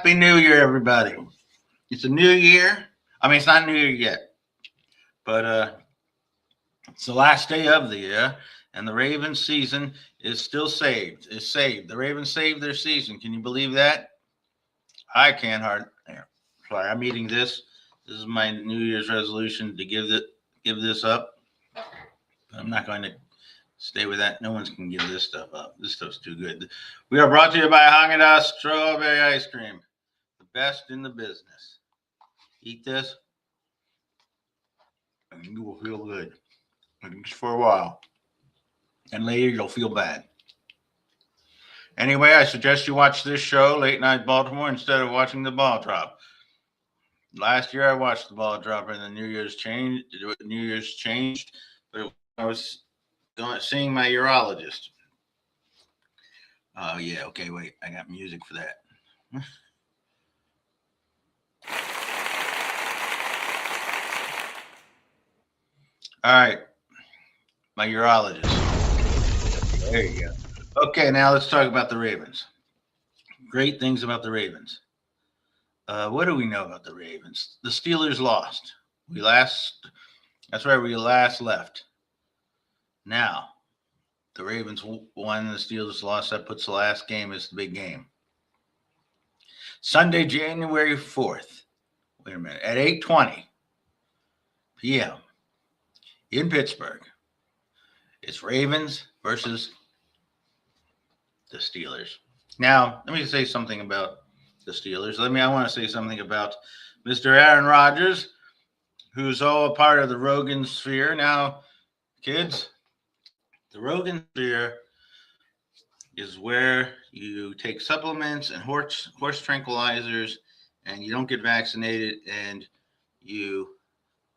Happy New Year, everybody. It's a new year. I mean, it's not New Year yet, but it's the last day of the year, and the Ravens season is still saved. It's saved. The Ravens saved their season. Can you believe that? I can't hard. Sorry, I'm eating this. This is my New Year's resolution to give this up. But I'm not going to stay with that. No one's can give this stuff up. This stuff's too good. We are brought to you by Haagen-Dazs Strawberry Ice Cream, the best in the business. Eat this, and you will feel good. Just for a while. And later you'll feel bad. Anyway, I suggest you watch this show, Late Night Baltimore, instead of watching the ball drop. Last year I watched the ball drop and the New Year's changed, but I was seeing my urologist. Oh, yeah, okay, wait, I got music for that. All right, my urologist. There you go. Okay, now let's talk about the Ravens. Great things about the Ravens. What do we know about the Ravens? The Steelers lost. That's where we last left. Now, the Ravens won, the Steelers lost. That puts the last game as the big game. Sunday, January 4th. Wait a minute. At 8:20 p.m. in Pittsburgh, it's Ravens versus the Steelers. Now, let me say something about the Steelers. I want to say something about Mr. Aaron Rodgers, who's all a part of the Rogan sphere. Now, kids, the Rogan sphere is where you take supplements and horse tranquilizers, and you don't get vaccinated, and you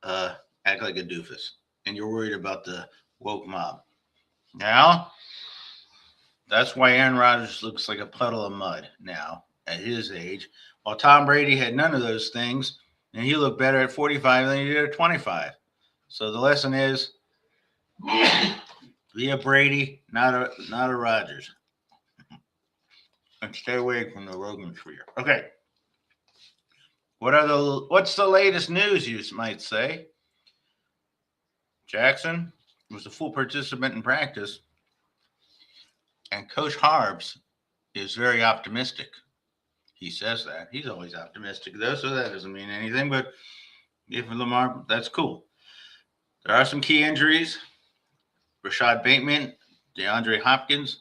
act like a doofus, and you're worried about the woke mob. Now, that's why Aaron Rodgers looks like a puddle of mud now at his age, while Tom Brady had none of those things, and he looked better at 45 than he did at 25. So the lesson is, be a Brady, not a Rodgers. And stay away from the Rogan sphere. Okay. What's the latest news, you might say? Jackson was a full participant in practice, and Coach Harbs is very optimistic. He says that. He's always optimistic, though, so that doesn't mean anything. But if Lamar, that's cool. There are some key injuries. Rashad Bateman, DeAndre Hopkins,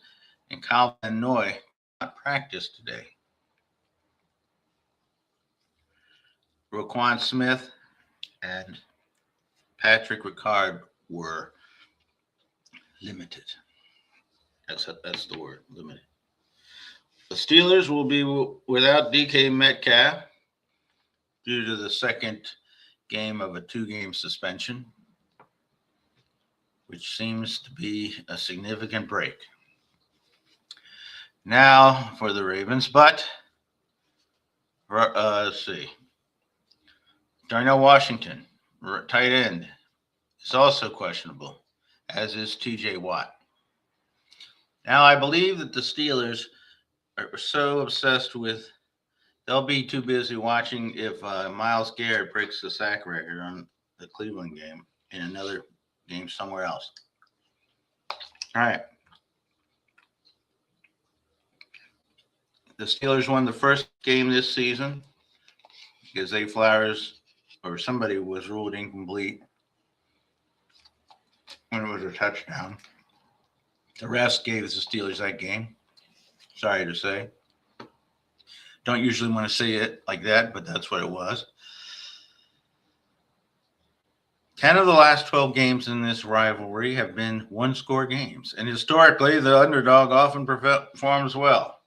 and Kyle Van Noy not practiced today. Roquan Smith and Patrick Ricard were limited. That's the word, limited. The Steelers will be without DK Metcalf due to the second game of a 2-game suspension, which seems to be a significant break. Now for the Ravens, but let's see. Darnell Washington, tight end, is also questionable, as is TJ Watt. Now, I believe that the Steelers are so obsessed with, they'll be too busy watching if Myles Garrett breaks the sack record on the Cleveland game in another game somewhere else. All right. The Steelers won the first game this season because Zay Flowers or somebody was ruled incomplete when it was a touchdown. The rest gave the Steelers that game. Sorry to say. Don't usually want to say it like that, but that's what it was. 10 of the last 12 games in this rivalry have been one-score games, and historically, the underdog often performs well.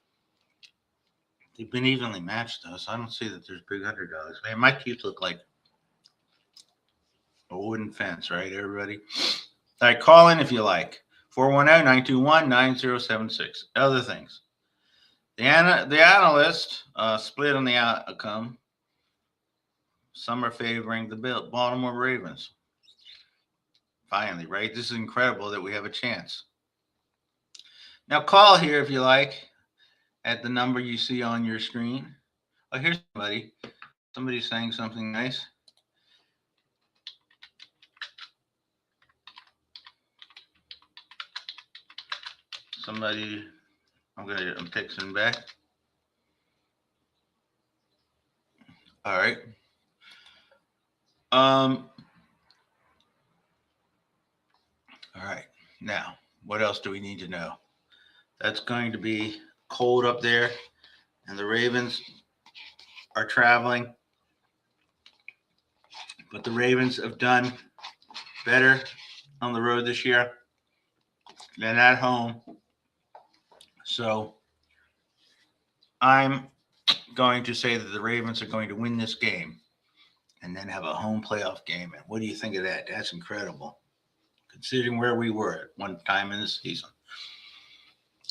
They've been evenly matched, though, so I don't see that there's big underdogs. Man, my teeth look like a wooden fence, right, everybody? All right, call in if you like. 410-921-9076. Other things. The analysts split on the outcome. Some are favoring the Baltimore Ravens. Finally, right? This is incredible that we have a chance. Now, call here if you like at the number you see on your screen. Oh, here's somebody. Somebody's saying something nice. Somebody, I'm texting back. All right. All right. Now, what else do we need to know? That's going to be cold up there, and the Ravens are traveling. But the Ravens have done better on the road this year than at home. So I'm going to say that the Ravens are going to win this game and then have a home playoff game. And what do you think of that? That's incredible, considering where we were at one time in the season.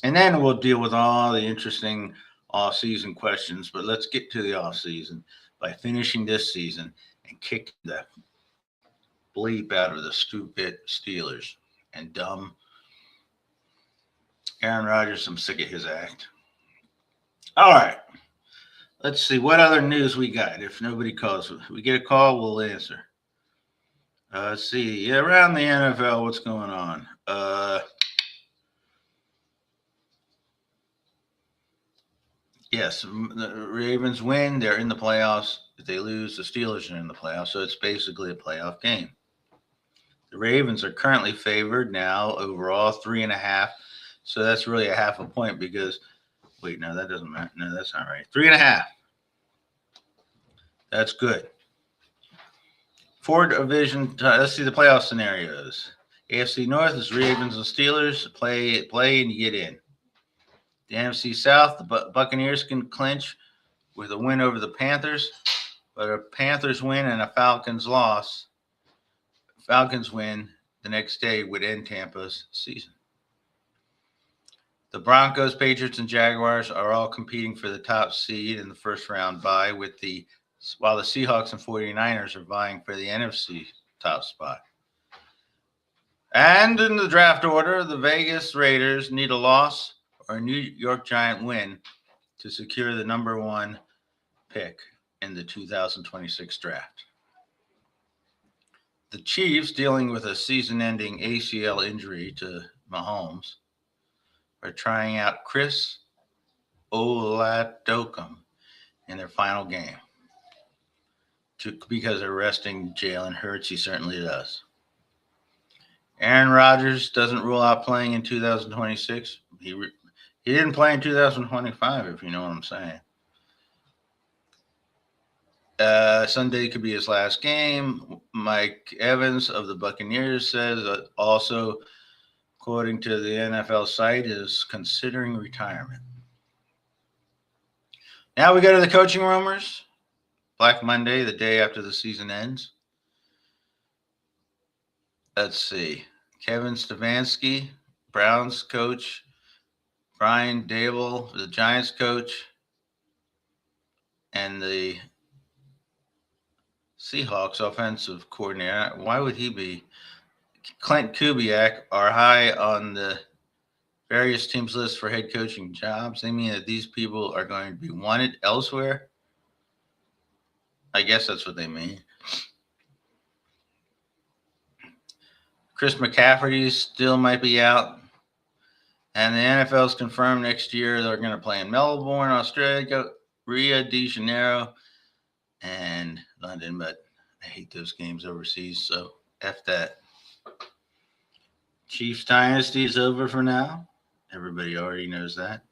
And then we'll deal with all the interesting off-season questions. But let's get to the off-season by finishing this season and kicking the bleep out of the stupid Steelers and dumb Aaron Rodgers. I'm sick of his act. All right. Let's see what other news we got. If nobody calls, if we get a call, we'll answer. Let's see. Yeah, around the NFL, what's going on? Yes, the Ravens win. They're in the playoffs. If they lose, the Steelers are in the playoffs. So it's basically a playoff game. The Ravens are currently favored now overall 3.5. So that's really a half a point because, wait, no, that doesn't matter. No, that's not right. 3.5. That's good. Four division. Let's see the playoff scenarios. AFC North is Ravens and Steelers. Play and you get in. The NFC South, the Buccaneers can clinch with a win over the Panthers, but a Panthers win and a Falcons loss. Falcons win the next day would end Tampa's season. The Broncos, Patriots, and Jaguars are all competing for the top seed in the first round bye, while the Seahawks and 49ers are vying for the NFC top spot. And in the draft order, the Vegas Raiders need a loss or a New York Giant win to secure the number one pick in the 2026 draft. The Chiefs, dealing with a season-ending ACL injury to Mahomes, are trying out Chris Oladokun in their final game because they're resting Jalen Hurts. He certainly does. Aaron Rodgers doesn't rule out playing in 2026. He didn't play in 2025, if you know what I'm saying. Sunday could be his last game. Mike Evans of the Buccaneers says also, according to the NFL site, is considering retirement. Now we go to the coaching rumors. Black Monday, the day after the season ends. Let's see. Kevin Stefanski, Browns coach. Brian Daboll, the Giants coach. And the Seahawks offensive coordinator. Why would he be? Clint Kubiak are high on the various teams' list for head coaching jobs. They mean that these people are going to be wanted elsewhere. I guess that's what they mean. Chris McCaffrey still might be out. And the NFL's confirmed next year they're going to play in Melbourne, Australia, Rio de Janeiro, and London. But I hate those games overseas, so F that. Chiefs dynasty is over for now. Everybody already knows that.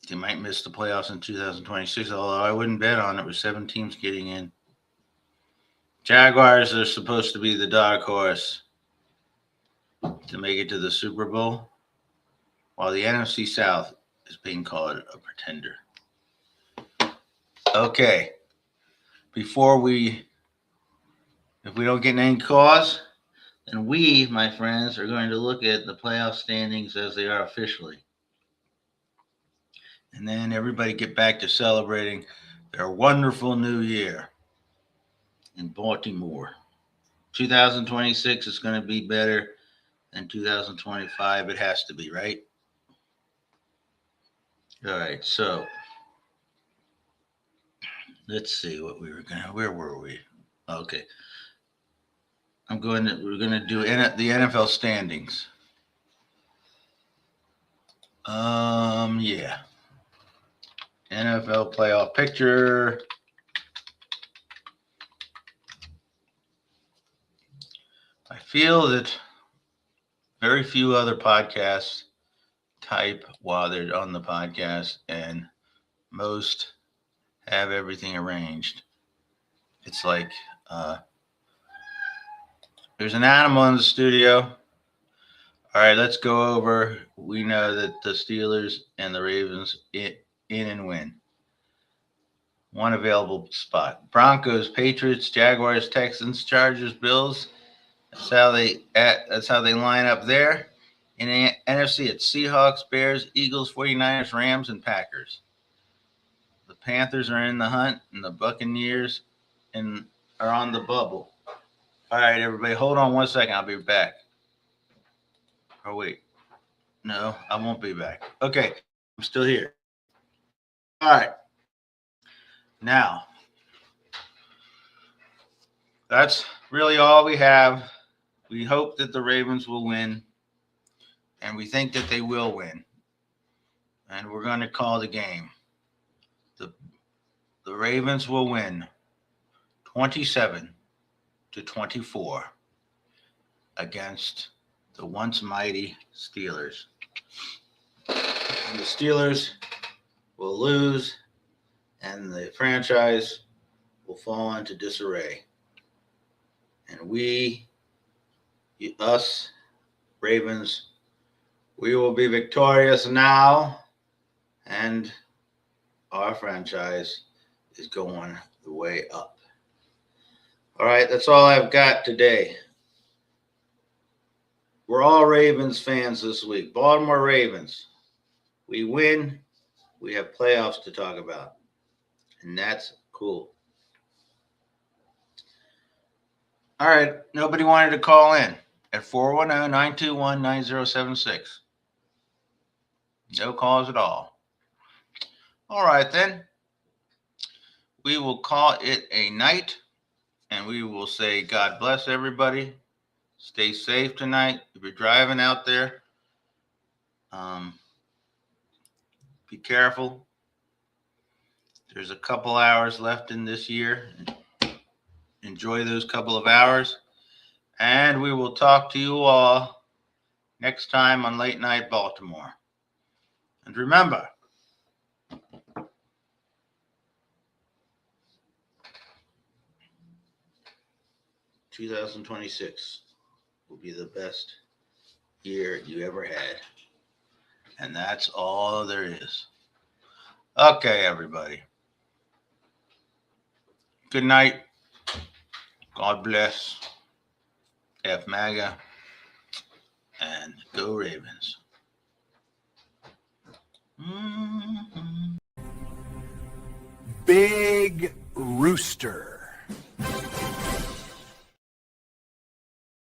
They might miss the playoffs in 2026, although I wouldn't bet on it with 7 teams getting in. Jaguars are supposed to be the dark horse to make it to the Super Bowl, while the NFC South is being called a pretender. Okay. If we don't get any calls, then we, my friends, are going to look at the playoff standings as they are officially. And then everybody get back to celebrating their wonderful new year in Baltimore. 2026 is going to be better than 2025. It has to be, right? All right, so let's see what we were gonna. Where were we? Okay, we're gonna do the NFL standings. Yeah. NFL playoff picture. I feel that very few other podcasts type while they're on the podcast, and most have everything arranged. It's like there's an animal in the studio. All right, let's go over. We know that the Steelers and the Ravens in and win. One available spot. Broncos, Patriots, Jaguars, Texans, Chargers, Bills. That's how they line up there. In the NFC, it's Seahawks, Bears, Eagles, 49ers, Rams, and Packers. The Panthers are in the hunt, and the Buccaneers are on the bubble. All right, everybody, hold on 1 second. I'll be back. Oh, wait. No, I won't be back. Okay, I'm still here. All right. Now, that's really all we have. We hope that the Ravens will win, and we think that they will win. And we're going to call the game. The Ravens will win 27-24 against the once mighty Steelers. And the Steelers will lose, and the franchise will fall into disarray. And us, Ravens, we will be victorious now, and our franchise is going the way up. All right, that's all I've got today. We're all Ravens fans this week. Baltimore Ravens. We win. We have playoffs to talk about. And that's cool. All right, nobody wanted to call in at 410-921-9076. No calls at all. All right, then. We will call it a night, and we will say God bless everybody. Stay safe tonight. If you're driving out there, be careful. There's a couple hours left in this year. Enjoy those couple of hours. And we will talk to you all next time on Late Night Baltimore. And remember, 2026 will be the best year you ever had. And that's all there is. Okay, everybody. Good night. God bless. F MAGA. And go Ravens. Mm-hmm. Big Rooster.